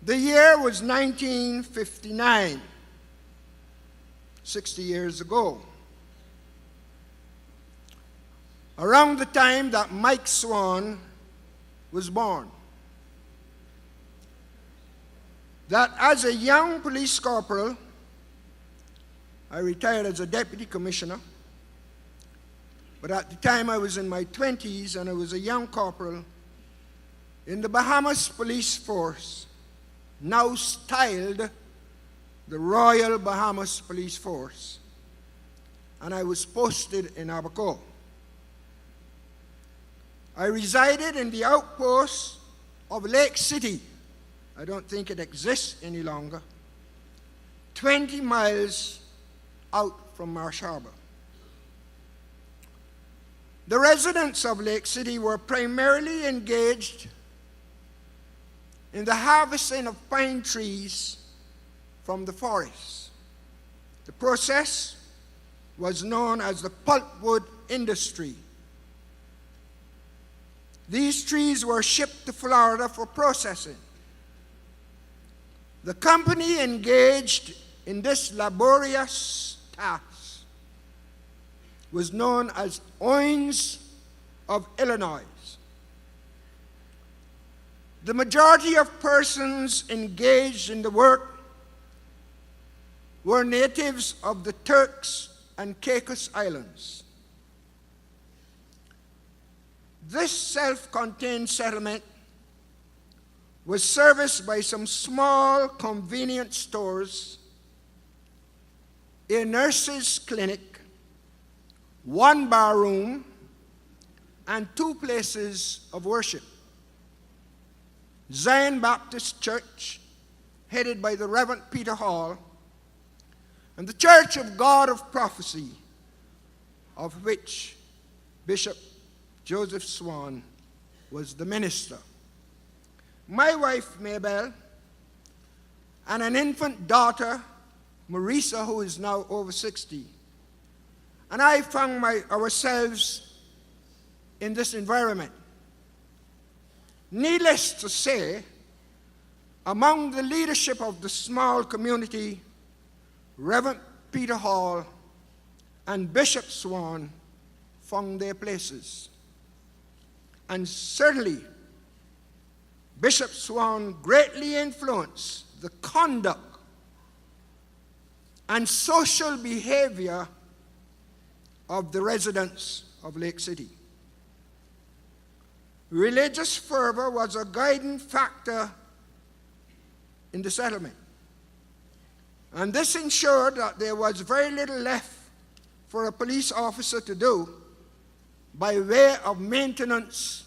The year was 1959, 60 years ago. Around the time that Mike Swann was born. That as a young police corporal, I retired as a deputy commissioner, but at the time I was in my 20s and I was a young corporal in the Bahamas police force, now styled the Royal Bahamas Police Force, and I was posted in Abaco. I resided in the outpost of Lake City. I don't think it exists any longer. 20 miles out from Marsh Harbor. The residents of Lake City were primarily engaged in the harvesting of pine trees from the forest. The process was known as the pulpwood industry. These trees were shipped to Florida for processing. The company engaged in this laborious task was known as Owens of Illinois. The majority of persons engaged in the work were natives of the Turks and Caicos Islands. This self-contained settlement was serviced by some small convenience stores, a nurse's clinic, one bar room, and 2 places of worship. Zion Baptist Church, headed by the Reverend Peter Hall, and the Church of God of Prophecy, of which Bishop Joseph Swann was the minister. My wife, Mabel, and an infant daughter, Marisa, who is now over 60, and I found ourselves in this environment. Needless to say, among the leadership of the small community, Reverend Peter Hall and Bishop Swann found their places. And certainly, Bishop Swann greatly influenced the conduct and social behavior of the residents of Lake City. Religious fervor was a guiding factor in the settlement. And this ensured that there was very little left for a police officer to do by way of maintenance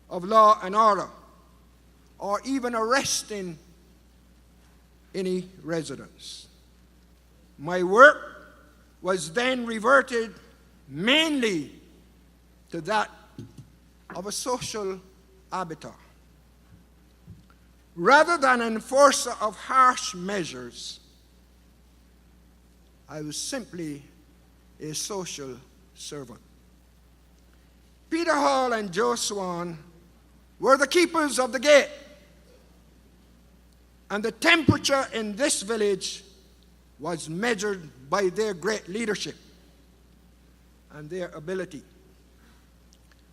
of law and order, or even arresting any residents. My work was then reverted mainly to that of a social arbiter. Rather than enforcer of harsh measures, I was simply a social servant. Peter Hall and Joe Swann were the keepers of the gate, and the temperature in this village was measured by their great leadership and their ability.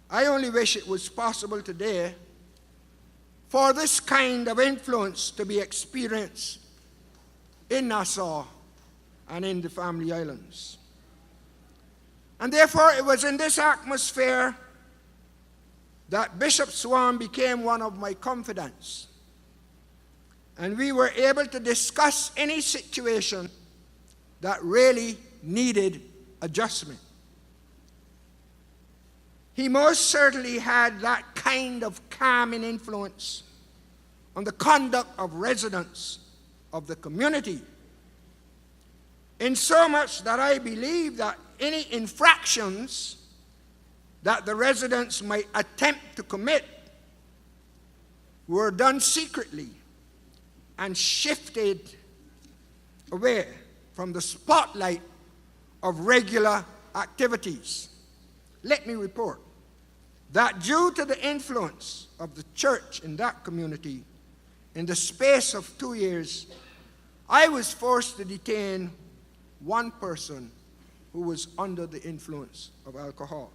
I only wish it was possible today for this kind of influence to be experienced in Nassau and in the Family Islands. And therefore, it was in this atmosphere that Bishop Swann became one of my confidants. And we were able to discuss any situation that really needed adjustment. He most certainly had that kind of calming influence on the conduct of residents of the community, in so much that I believe that any infractions that the residents might attempt to commit were done secretly and shifted away from the spotlight of regular activities. Let me report that due to the influence of the church in that community, in the space of 2 years, I was forced to detain one person who was under the influence of alcohol.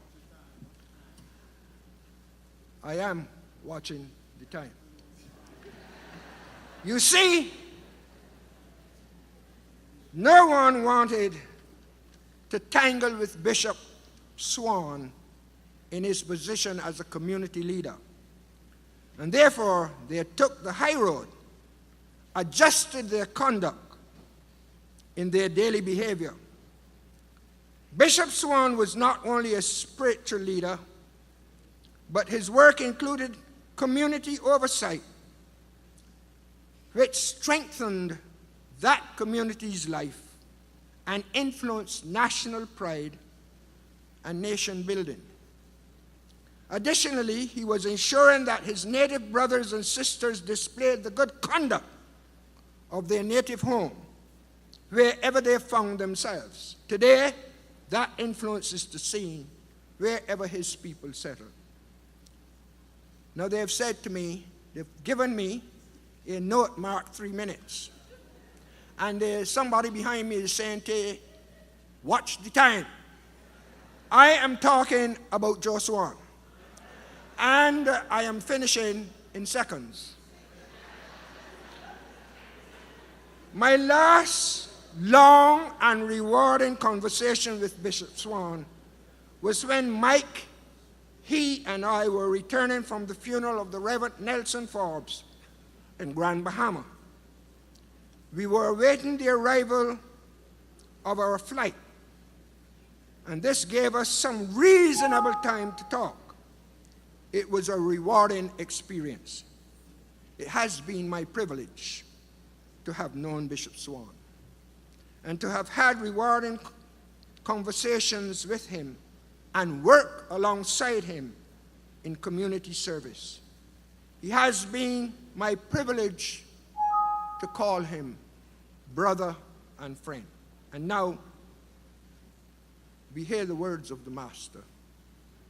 I am watching the time. You see, no one wanted to tangle with Bishop Swann in his position as a community leader. And therefore, they took the high road, adjusted their conduct in their daily behavior. Bishop Swann was not only a spiritual leader, but his work included community oversight, which strengthened that community's life and influenced national pride and nation building. Additionally, he was ensuring that his native brothers and sisters displayed the good conduct of their native home, wherever they found themselves. Today, that influence is to seen wherever his people settle. Now they have said to me, they've given me a note marked 3 minutes. And there's somebody behind me is saying, watch the time. I am talking about Joe Swan. And I am finishing in seconds. My last long and rewarding conversation with Bishop Swan was when Mike, he and I were returning from the funeral of the Reverend Nelson Forbes in Grand Bahama. We were awaiting the arrival of our flight, and this gave us some reasonable time to talk. It was a rewarding experience. It has been my privilege to have known Bishop Swan and to have had rewarding conversations with him and work alongside him in community service. It has been my privilege to call him brother and friend. And now we hear the words of the Master.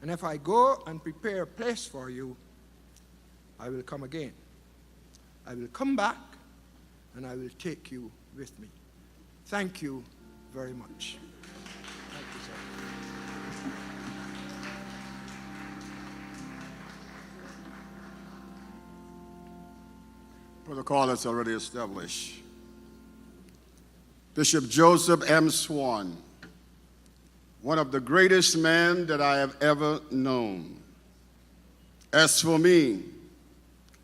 And if I go and prepare a place for you, I will come again. I will come back and I will take you with me. Thank you very much. Thank you, sir. Protocol is already established. Bishop Joseph M. Swan, one of the greatest men that I have ever known. As for me,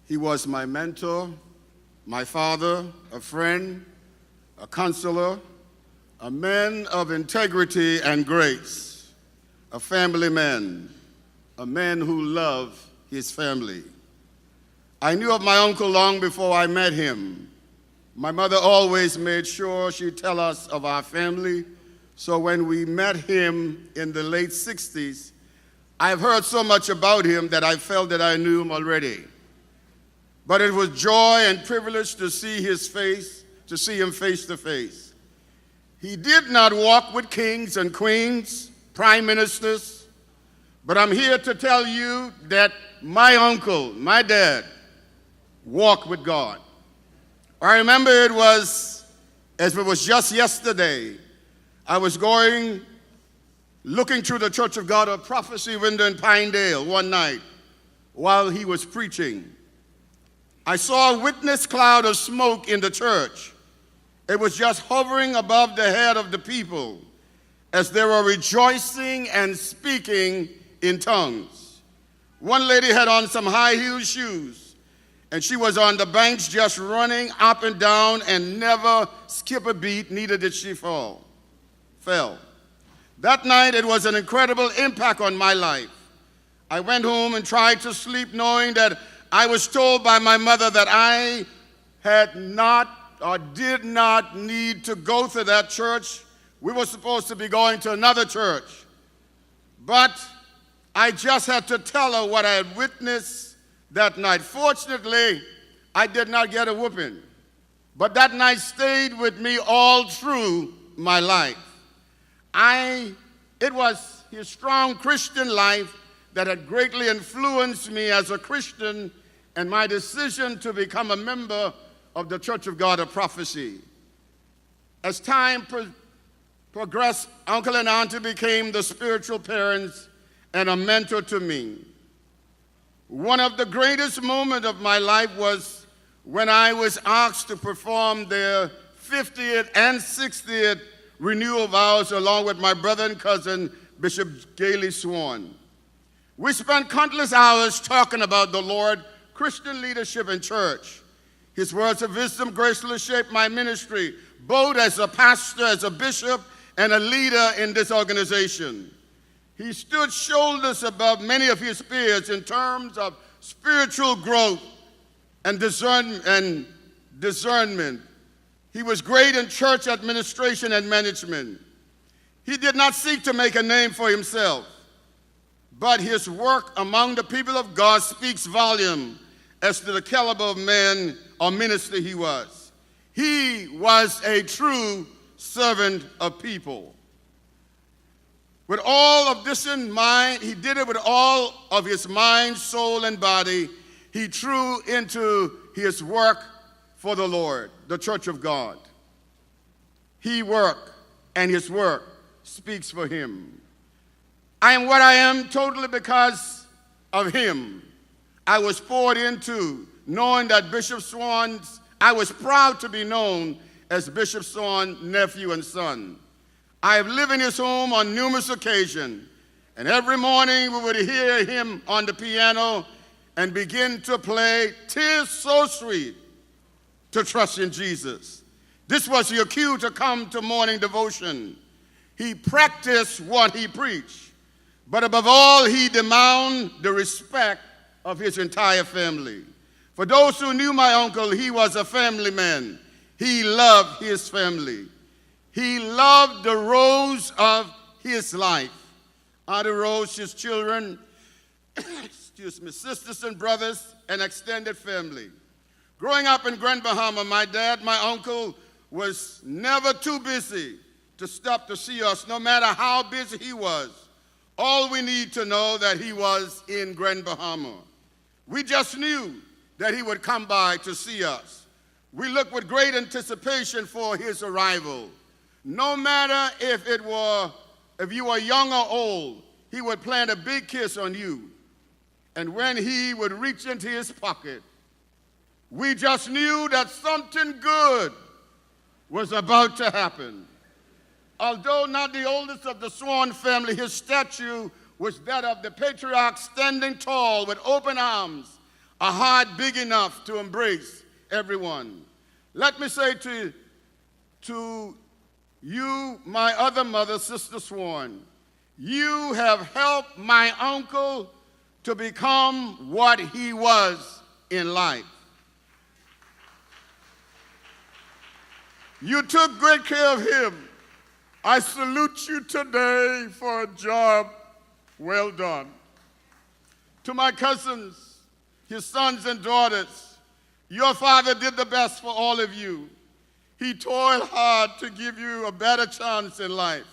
he was my mentor, my father, a friend, a counselor, a man of integrity and grace, a family man, a man who loved his family. I knew of my uncle long before I met him. My mother always made sure she'd tell us of our family, so when we met him in the late 60s, I've heard so much about him that I felt that I knew him already. But it was joy and privilege to see his face, to see him face to face. He did not walk with kings and queens, prime ministers, but I'm here to tell you that my uncle, my dad, walked with God. I remember it was, as it was just yesterday, I was looking through the Church of God of Prophecy window in Pinedale one night while he was preaching. I saw a witness cloud of smoke in the church. It was just hovering above the head of the people as they were rejoicing and speaking in tongues. One lady had on some high-heeled shoes, and she was on the banks just running up and down and never skip a beat, neither did she fell. That night, it was an incredible impact on my life. I went home and tried to sleep knowing that I was told by my mother that I had not or did not need to go to that church. We were supposed to be going to another church. But I just had to tell her what I had witnessed that night. Fortunately, I did not get a whooping. But that night stayed with me all through my life. It was his strong Christian life that had greatly influenced me as a Christian and my decision to become a member of the Church of God of Prophecy. As time progressed, Uncle and Auntie became the spiritual parents and a mentor to me. One of the greatest moments of my life was when I was asked to perform their 50th and 60th renewal vows along with my brother and cousin, Bishop Gailey Swann. We spent countless hours talking about the Lord, Christian leadership, and church. His words of wisdom gracefully shaped my ministry, both as a pastor, as a bishop, and a leader in this organization. He stood shoulders above many of his peers in terms of spiritual growth and discernment. He was great in church administration and management. He did not seek to make a name for himself, but his work among the people of God speaks volume as to the caliber of man or minister he was. He was a true servant of people. With all of this in mind, he did it with all of his mind, soul, and body. He threw into his work for the Lord, the Church of God. He worked, and his work speaks for him. I am what I am totally because of him. I was poured into, knowing that Bishop Swann's, I was proud to be known as Bishop Swann's nephew and son. I have lived in his home on numerous occasions, and every morning we would hear him on the piano and begin to play "'Tis So Sweet to Trust in Jesus." This was your cue to come to morning devotion. He practiced what he preached, but above all, he demanded the respect of his entire family. For those who knew my uncle, he was a family man. He loved his family. He loved the rows of his life. Auntie Rose, his children, sisters and brothers, and extended family. Growing up in Grand Bahamas, my dad, my uncle, was never too busy to stop to see us, no matter how busy he was. All we need to know that he was in Grand Bahamas. We just knew that he would come by to see us. We looked with great anticipation for his arrival. No matter if you were young or old, he would plant a big kiss on you. And when he would reach into his pocket, we just knew that something good was about to happen. Although not the oldest of the Swan family, his statue was that of the patriarch standing tall with open arms, a heart big enough to embrace everyone. Let me say to you, my other mother, Sister Swan, you have helped my uncle to become what he was in life. You took great care of him. I salute you today for a job well done. To my cousins, his sons and daughters, your father did the best for all of you. He toiled hard to give you a better chance in life.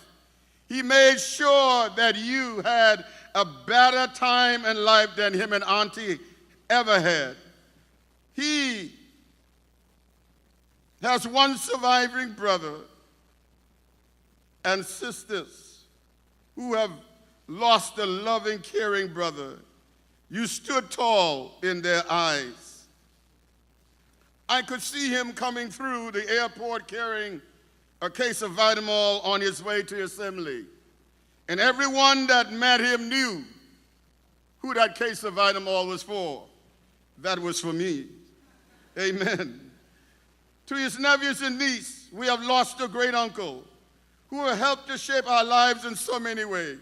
He made sure that you had a better time in life than him and Auntie ever had. He has one surviving brother and sisters who have lost a loving, caring brother. You stood tall in their eyes. I could see him coming through the airport carrying a case of Vitamol on his way to assembly. And everyone that met him knew who that case of Vitamol was for. That was for me. Amen. To his nephews and niece, we have lost a great uncle who have helped to shape our lives in so many ways.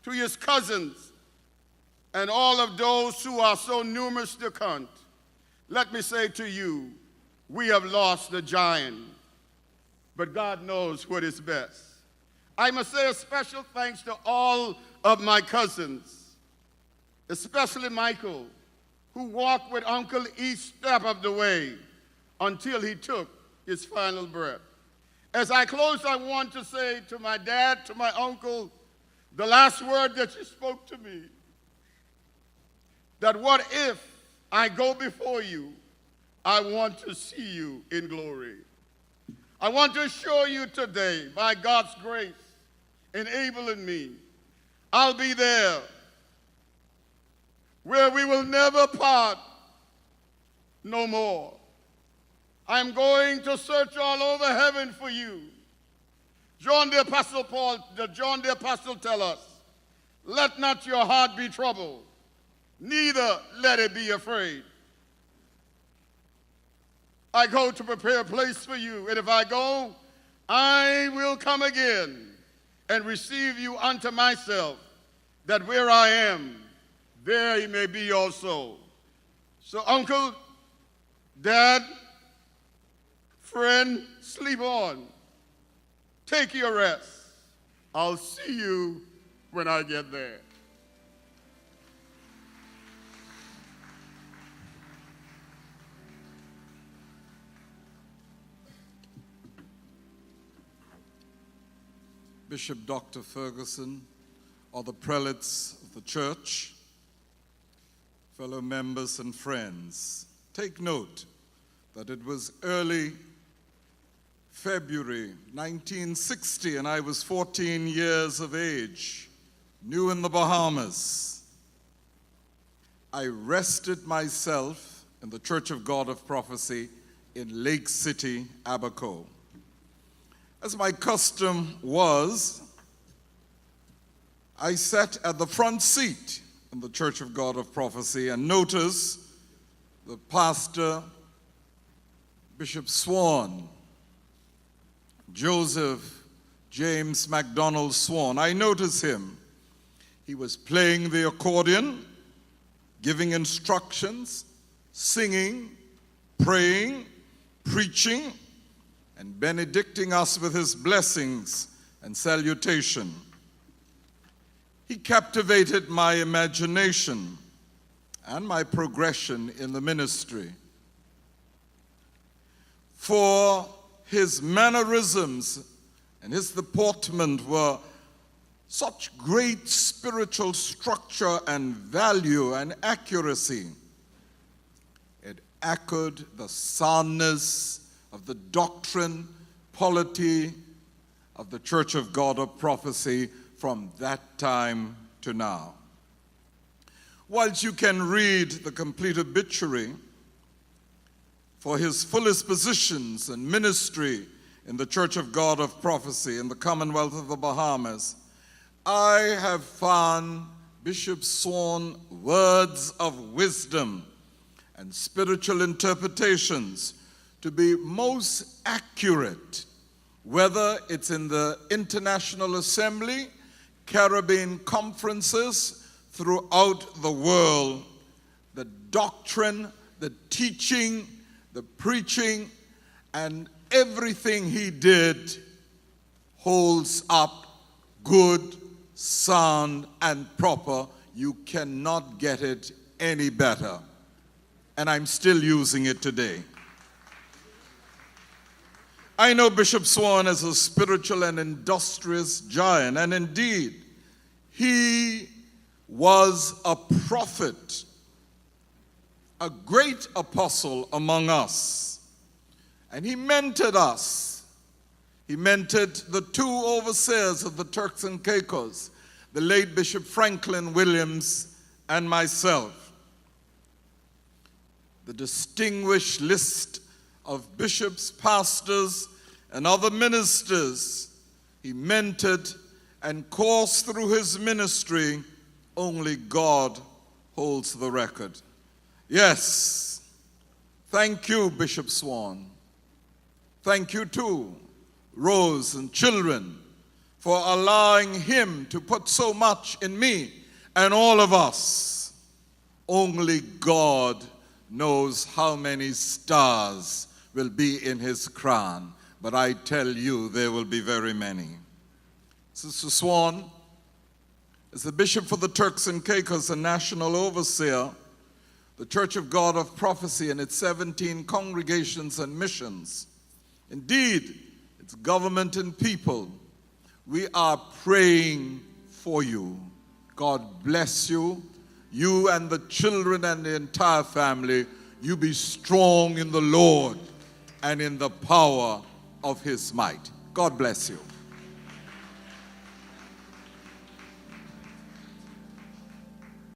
To his cousins and all of those who are so numerous to count, let me say to you, we have lost a giant, but God knows what is best. I must say a special thanks to all of my cousins, especially Michael, who walked with Uncle each step of the way until he took his final breath. As I close, I want to say to my dad, to my uncle, the last word that you spoke to me, that what if I go before you. I want to see you in glory. I want to show you today, by God's grace, enabling me, I'll be there where we will never part no more. I'm going to search all over heaven for you. John the Apostle tell us, let not your heart be troubled, neither let it be afraid. I go to prepare a place for you, and if I go, I will come again and receive you unto myself, that where I am, there you may be also. So uncle, dad, friend, sleep on. Take your rest. I'll see you when I get there. Bishop Dr. Ferguson, or the prelates of the church, fellow members and friends, take note that it was early February 1960 and I was 14 years of age, new in the Bahamas. I rested myself in the Church of God of Prophecy in Lake City, Abaco. As my custom was, I sat at the front seat in the Church of God of Prophecy and noticed the pastor, Bishop Swan, Joseph James MacDonald Swan. I noticed him. He was playing the accordion, giving instructions, singing, praying, preaching, and benedicting us with his blessings and salutation. He captivated my imagination and my progression in the ministry. For his mannerisms and his deportment were such great spiritual structure and value and accuracy. It echoed the soundness of the doctrine, polity of the Church of God of Prophecy from that time to now. Whilst you can read the complete obituary for his fullest positions and ministry in the Church of God of Prophecy in the Commonwealth of the Bahamas, I have found Bishop Swan words of wisdom and spiritual interpretations to be most accurate, whether it's in the International Assembly, Caribbean conferences throughout the world. The doctrine, the teaching, the preaching, and everything he did holds up good, sound, and proper. You cannot get it any better. And I'm still using it today. I know Bishop Swan as a spiritual and industrious giant, and indeed, he was a prophet, a great apostle among us, and he mentored us. He mentored the two overseers of the Turks and Caicos, the late Bishop Franklin Williams and myself. The distinguished list of bishops, pastors, and other ministers he mentored and coursed through his ministry, only God holds the record. Yes, thank you, Bishop Swan. Thank you too, Rose and children, for allowing him to put so much in me and all of us. Only God knows how many stars will be in his crown, but I tell you, there will be very many. Sister Swan is the bishop for the Turks and Caicos, a national overseer, the Church of God of Prophecy and its 17 congregations and missions. Indeed, its government and people. We are praying for you. God bless you you and the children and the entire family, you be strong in the Lord and in the power of his might. God bless you.